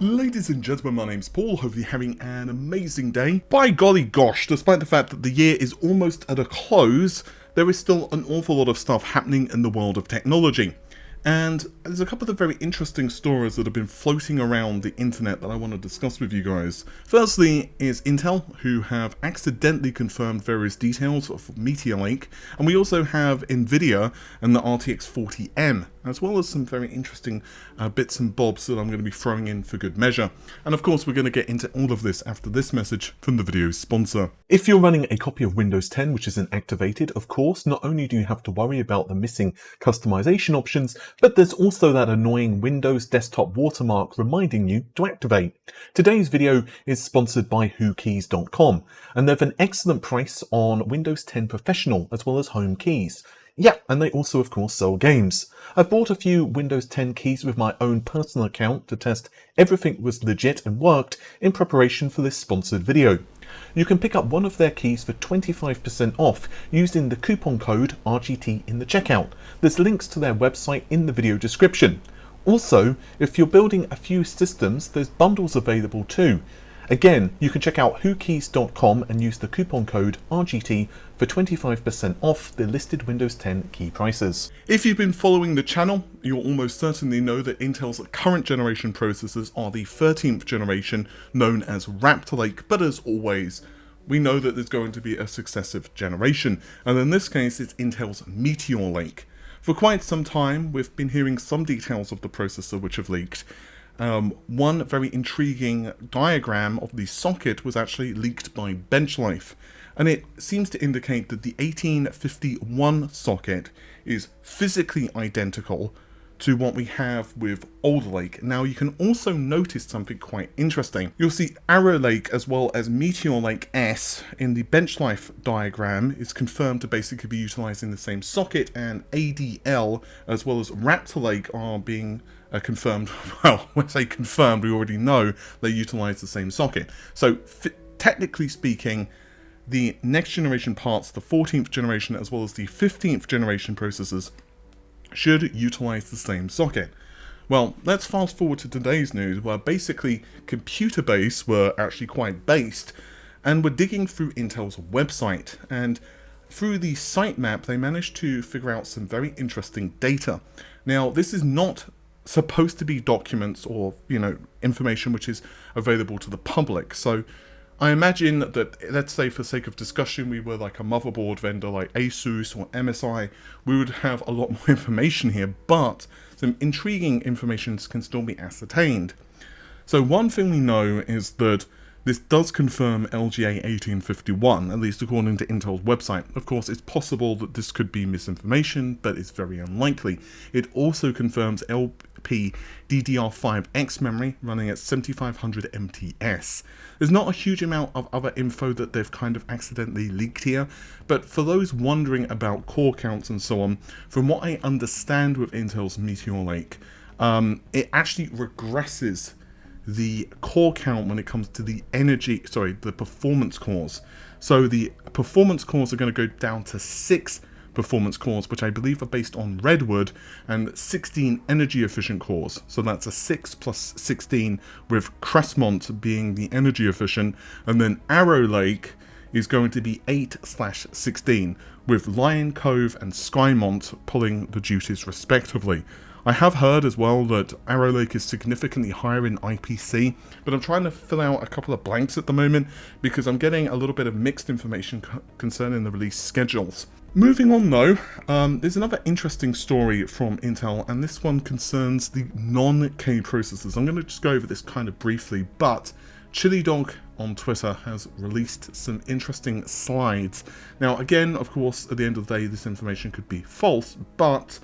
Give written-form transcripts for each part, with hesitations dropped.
Ladies and gentlemen, my name's Paul, hopefully having an amazing day. By golly gosh, despite the fact that the year is almost at a close, there is still an awful lot of stuff happening in the world of technology. And there's a couple of very interesting stories that have been floating around the internet that I want to discuss with you guys. Firstly is Intel, who have accidentally confirmed various details of Meteor Lake, and we also have Nvidia and the RTX 40M, as well as some very interesting bits and bobs that I'm going to be throwing in for good measure. And of course, we're going to get into all of this after this message from the video's sponsor. If you're running a copy of Windows 10 which isn't activated, of course, not only do you have to worry about the missing customization options, but there's also that annoying Windows desktop watermark reminding you to activate. Today's video is sponsored by WhoKeys.com, and they've an excellent price on Windows 10 Professional as well as Home keys. Yeah, and they also of course sell games. I've bought a few Windows 10 keys with my own personal account to test everything was legit and worked in preparation for this sponsored video. You can pick up one of their keys for 25% off using the coupon code RGT in the checkout. There's links to their website in the video description. Also, if you're building a few systems, there's bundles available too. Again, you can check out WhoKeys.com and use the coupon code RGT for 25% off the listed Windows 10 key prices. If you've been following the channel, you'll almost certainly know that Intel's current generation processors are the 13th generation, known as Raptor Lake, but as always, we know that there's going to be a successive generation, and in this case it's Intel's Meteor Lake. For quite some time, we've been hearing some details of the processor which have leaked. One very intriguing diagram of the socket was actually leaked by BenchLife, and it seems to indicate that the 1851 socket is physically identical to what we have with Alder Lake. Now you can also notice something quite interesting. You'll see Arrow Lake as well as Meteor Lake S in the BenchLife diagram is confirmed to basically be utilizing the same socket, and ADL as well as Raptor Lake are being confirmed. Well, when I say confirmed, we already know they utilize the same socket. So technically speaking, the next generation parts, the 14th generation as well as the 15th generation processors, should utilize the same socket. Well, let's fast forward to today's news, where basically Computer Base were actually quite based and were digging through Intel's website, and through the sitemap they managed to figure out some very interesting data. Now, this is not supposed to be documents or, information which is available to the public. So I imagine that, let's say for sake of discussion, we were like a motherboard vendor like Asus or MSI, we would have a lot more information here, but some intriguing information can still be ascertained. So one thing we know is that this does confirm LGA 1851, at least according to Intel's website. Of course, it's possible that this could be misinformation, but it's very unlikely. It also confirms LP DDR5X memory running at 7500 MTS. There's not a huge amount of other info that they've kind of accidentally leaked here, but for those wondering about core counts and so on, from what I understand with Intel's Meteor Lake, it actually regresses the core count when it comes to the the performance cores. So the performance cores are going to go down to 6 performance cores, which I believe are based on Redwood, and 16 energy efficient cores. So that's a 6 plus 16, with Crestmont being the energy efficient, and then Arrow Lake is going to be 8/16, with Lion Cove and Skymont pulling the duties respectively. I have heard as well that Arrow Lake is significantly higher in IPC, but I'm trying to fill out a couple of blanks at the moment because I'm getting a little bit of mixed information concerning the release schedules. Moving on though, there's another interesting story from Intel, and this one concerns the non-K processors. I'm going to just go over this kind of briefly, but ChiliDog on Twitter has released some interesting slides. Now again, of course, at the end of the day, this information could be false, but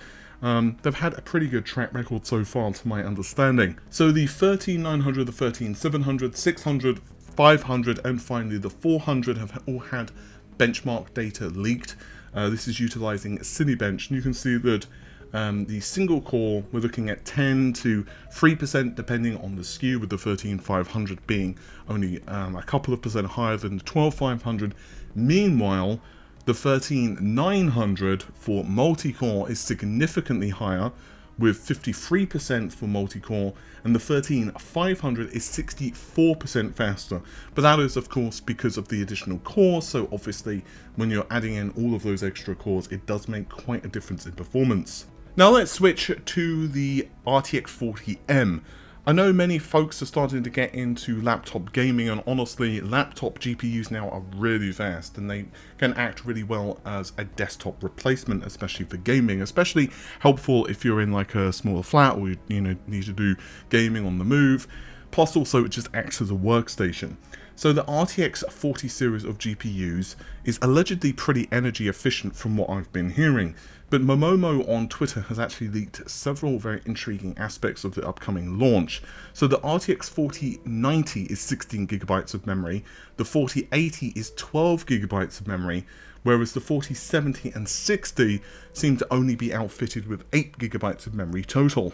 they've had a pretty good track record so far to my understanding. So the 13900, the 13700, 600, 500 and finally the 400 have all had benchmark data leaked. This is utilizing Cinebench, and you can see that the single core, we're looking at 10 to 3% depending on the SKU, with the 13500 being only a couple of percent higher than the 12500. Meanwhile, the 13900 for multi-core is significantly higher, with 53% for multi-core, and the 13500 is 64% faster. But that is of course because of the additional cores, so obviously when you're adding in all of those extra cores, it does make quite a difference in performance. Now let's switch to the RTX 40M. I know many folks are starting to get into laptop gaming, and honestly, laptop GPUs now are really fast and they can act really well as a desktop replacement, especially for gaming, especially helpful if you're in like a smaller flat or you need to do gaming on the move. Plus also it just acts as a workstation. So the RTX 40 series of GPUs is allegedly pretty energy efficient from what I've been hearing, but Momomo on Twitter has actually leaked several very intriguing aspects of the upcoming launch. So the RTX 4090 is 16GB of memory, the 4080 is 12GB of memory, whereas the 4070 and 60 seem to only be outfitted with 8GB of memory total.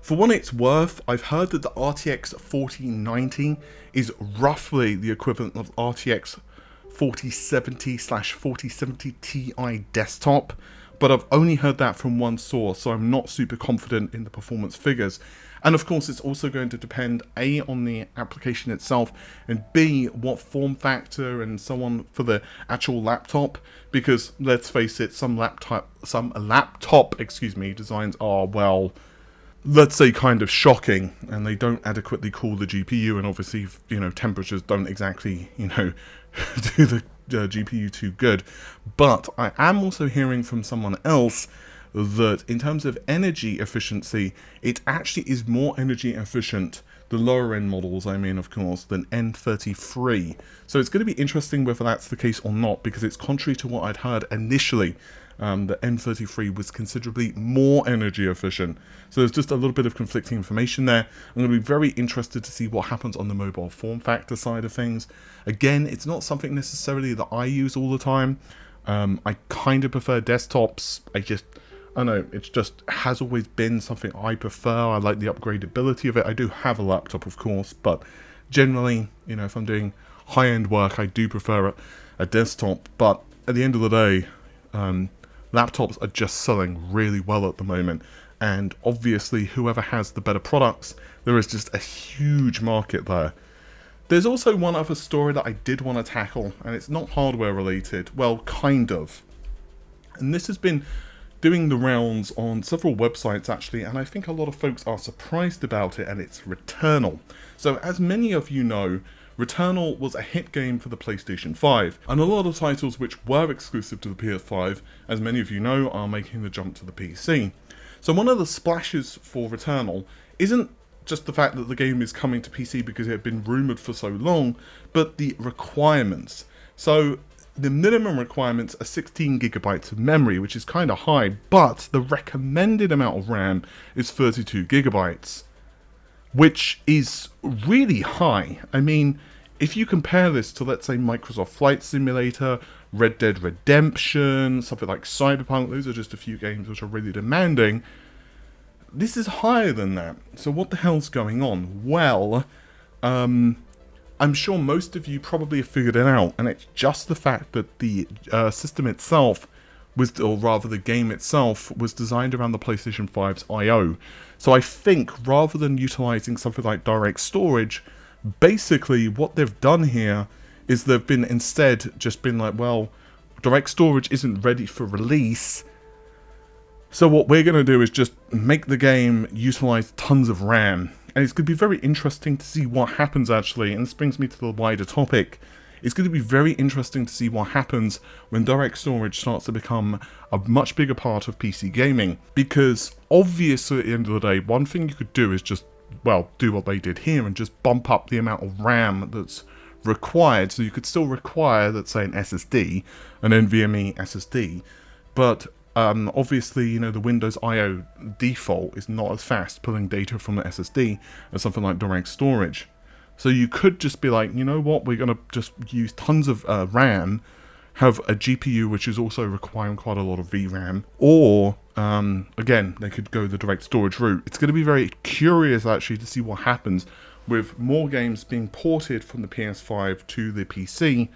For what it's worth, I've heard that the RTX 4090 is roughly the equivalent of RTX 4070/4070 Ti desktop, but I've only heard that from one source, so I'm not super confident in the performance figures. And of course, it's also going to depend A, on the application itself, and B, what form factor and so on for the actual laptop, because let's face it, some laptop designs are, well, let's say kind of shocking, and they don't adequately cool the GPU, and obviously, temperatures don't exactly, do the GPU too good. But I am also hearing from someone else that in terms of energy efficiency, it actually is more energy efficient, the lower end models I mean of course, than N33. So it's going to be interesting whether that's the case or not, because it's contrary to what I'd heard initially. The N33 was considerably more energy efficient. So there's just a little bit of conflicting information there. I'm going to be very interested to see what happens on the mobile form factor side of things. Again, it's not something necessarily that I use all the time. I kind of prefer desktops. I don't know, it just has always been something I prefer. I like the upgradability of it. I do have a laptop, of course, but generally, if I'm doing high-end work, I do prefer a desktop. But at the end of the day, laptops are just selling really well at the moment, and obviously whoever has the better products, there is just a huge market there. There's also one other story that I did want to tackle, and it's not hardware related, well, kind of. And this has been doing the rounds on several websites actually, and I think a lot of folks are surprised about it, and it's Returnal. So as many of you know, Returnal was a hit game for the PlayStation 5, and a lot of titles which were exclusive to the PS5, as many of you know, are making the jump to the PC. So one of the splashes for Returnal isn't just the fact that the game is coming to PC because it had been rumoured for so long, but the requirements. So the minimum requirements are 16GB of memory, which is kind of high, but the recommended amount of RAM is 32GB. Which is really high. I mean, if you compare this to, let's say, Microsoft Flight Simulator, Red Dead Redemption, something like Cyberpunk, those are just a few games which are really demanding. This is higher than that. So what the hell's going on? Well, I'm sure most of you probably have figured it out, and it's just the fact that the system itself or rather the game itself, was designed around the PlayStation 5's I/O. So I think rather than utilizing something like direct storage, basically what they've done here is they've been instead just been like, well, direct storage isn't ready for release, so what we're going to do is just make the game utilize tons of RAM. And it's going to be very interesting to see what happens actually, and this brings me to the wider topic. It's going to be very interesting to see what happens when direct storage starts to become a much bigger part of PC gaming. Because obviously at the end of the day, one thing you could do is just, well, do what they did here and just bump up the amount of RAM that's required. So you could still require, let's say, an SSD, an NVMe SSD, but obviously, the Windows I/O default is not as fast pulling data from the SSD as something like direct storage. So you could just be like, you know what, we're going to just use tons of RAM, have a GPU which is also requiring quite a lot of VRAM, or, again, they could go the direct storage route. It's going to be very curious, actually, to see what happens with more games being ported from the PS5 to the PC,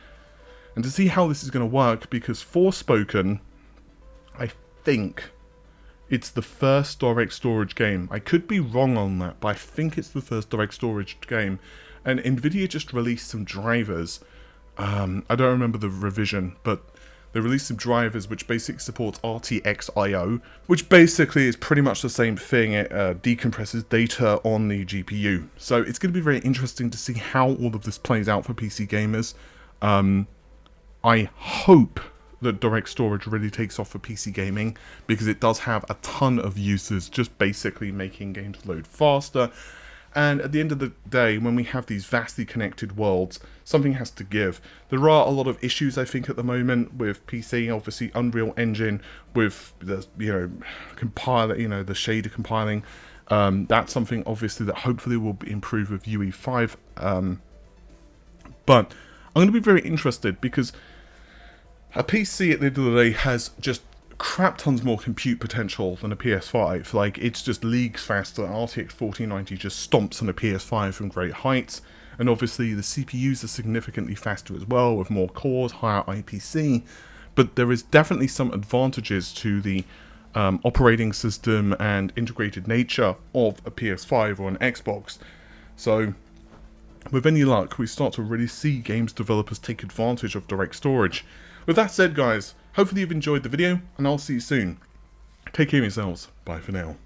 and to see how this is going to work, because Forspoken, I think, it's the first direct storage game. I could be wrong on that, but I think it's the first direct storage game. And Nvidia just released some drivers. I don't remember the revision, but they released some drivers which basically supports RTX IO, which basically is pretty much the same thing. It decompresses data on the GPU. So it's going to be very interesting to see how all of this plays out for PC gamers. I hope that direct storage really takes off for PC gaming, because it does have a ton of uses, just basically making games load faster. And at the end of the day, when we have these vastly connected worlds, something has to give. There are a lot of issues, I think, at the moment with PC. Obviously, Unreal Engine with the compiler, the shader compiling. That's something obviously that hopefully will improve with UE5. But I'm going to be very interested, because a PC at the end of the day has just crap tons more compute potential than a PS5. Like, it's just leagues faster. RTX 4090 just stomps on a PS5 from great heights. And obviously the CPUs are significantly faster as well, with more cores, higher IPC. But there is definitely some advantages to the operating system and integrated nature of a PS5 or an Xbox. So with any luck, we start to really see games developers take advantage of direct storage. With that said, guys, hopefully you've enjoyed the video, and I'll see you soon. Take care of yourselves. Bye for now.